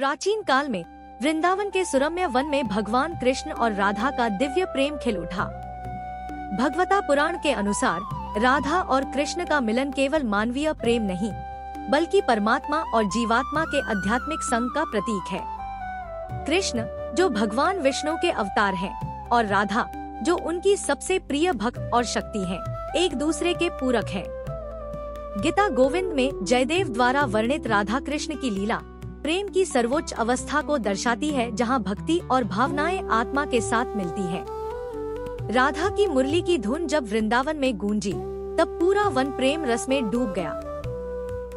प्राचीन काल में वृंदावन के सुरम्य वन में भगवान कृष्ण और राधा का दिव्य प्रेम खिल उठा। भगवता पुराण के अनुसार राधा और कृष्ण का मिलन केवल मानवीय प्रेम नहीं, बल्कि परमात्मा और जीवात्मा के आध्यात्मिक संग का प्रतीक है। कृष्ण जो भगवान विष्णु के अवतार हैं, और राधा जो उनकी सबसे प्रिय भक्त और शक्ति हैं, एक दूसरे के पूरक हैं। गीता गोविंद में जयदेव द्वारा वर्णित राधा कृष्ण की लीला प्रेम की सर्वोच्च अवस्था को दर्शाती है, जहां भक्ति और भावनाएं आत्मा के साथ मिलती हैं। राधा की मुरली की धुन जब वृंदावन में गूंजी, तब पूरा वन प्रेम रस में डूब गया।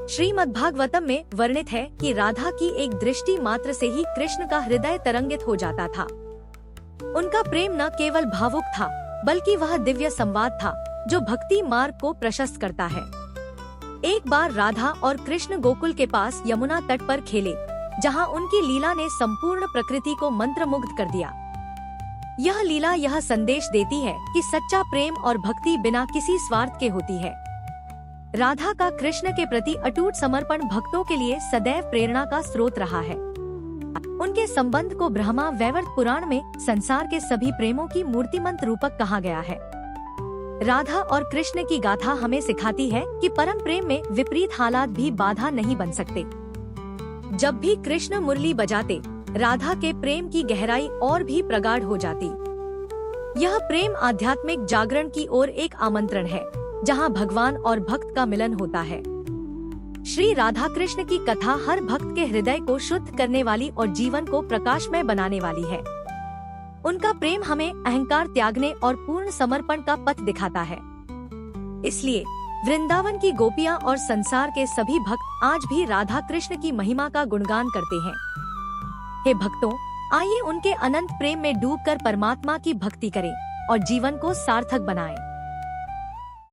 श्रीमद्भागवतम में वर्णित है कि राधा की एक दृष्टि मात्र से ही कृष्ण का हृदय तरंगित हो जाता था। उनका प्रेम न केवल भावुक था, बल्कि वह दिव्य संवाद था जो भक्ति मार्ग को प्रशस्त करता है। एक बार राधा और कृष्ण गोकुल के पास यमुना तट पर खेले, जहां उनकी लीला ने संपूर्ण प्रकृति को मंत्रमुग्ध कर दिया। यह लीला यह संदेश देती है कि सच्चा प्रेम और भक्ति बिना किसी स्वार्थ के होती है। राधा का कृष्ण के प्रति अटूट समर्पण भक्तों के लिए सदैव प्रेरणा का स्रोत रहा है। उनके संबंध को ब्रह्मा वैवर्त पुराण में संसार के सभी प्रेमों की मूर्तिमंत रूपक कहा गया है। राधा और कृष्ण की गाथा हमें सिखाती है कि परम प्रेम में विपरीत हालात भी बाधा नहीं बन सकते। जब भी कृष्ण मुरली बजाते, राधा के प्रेम की गहराई और भी प्रगाढ़ हो जाती। यह प्रेम आध्यात्मिक जागरण की ओर एक आमंत्रण है, जहां भगवान और भक्त का मिलन होता है। श्री राधा कृष्ण की कथा हर भक्त के हृदय को शुद्ध करने वाली और जीवन को प्रकाशमय बनाने वाली है। उनका प्रेम हमें अहंकार त्यागने और पूर्ण समर्पण का पथ दिखाता है। इसलिए वृंदावन की गोपियां और संसार के सभी भक्त आज भी राधा कृष्ण की महिमा का गुणगान करते हैं। हे भक्तों, आइए उनके अनंत प्रेम में डूबकर परमात्मा की भक्ति करें और जीवन को सार्थक बनाएं।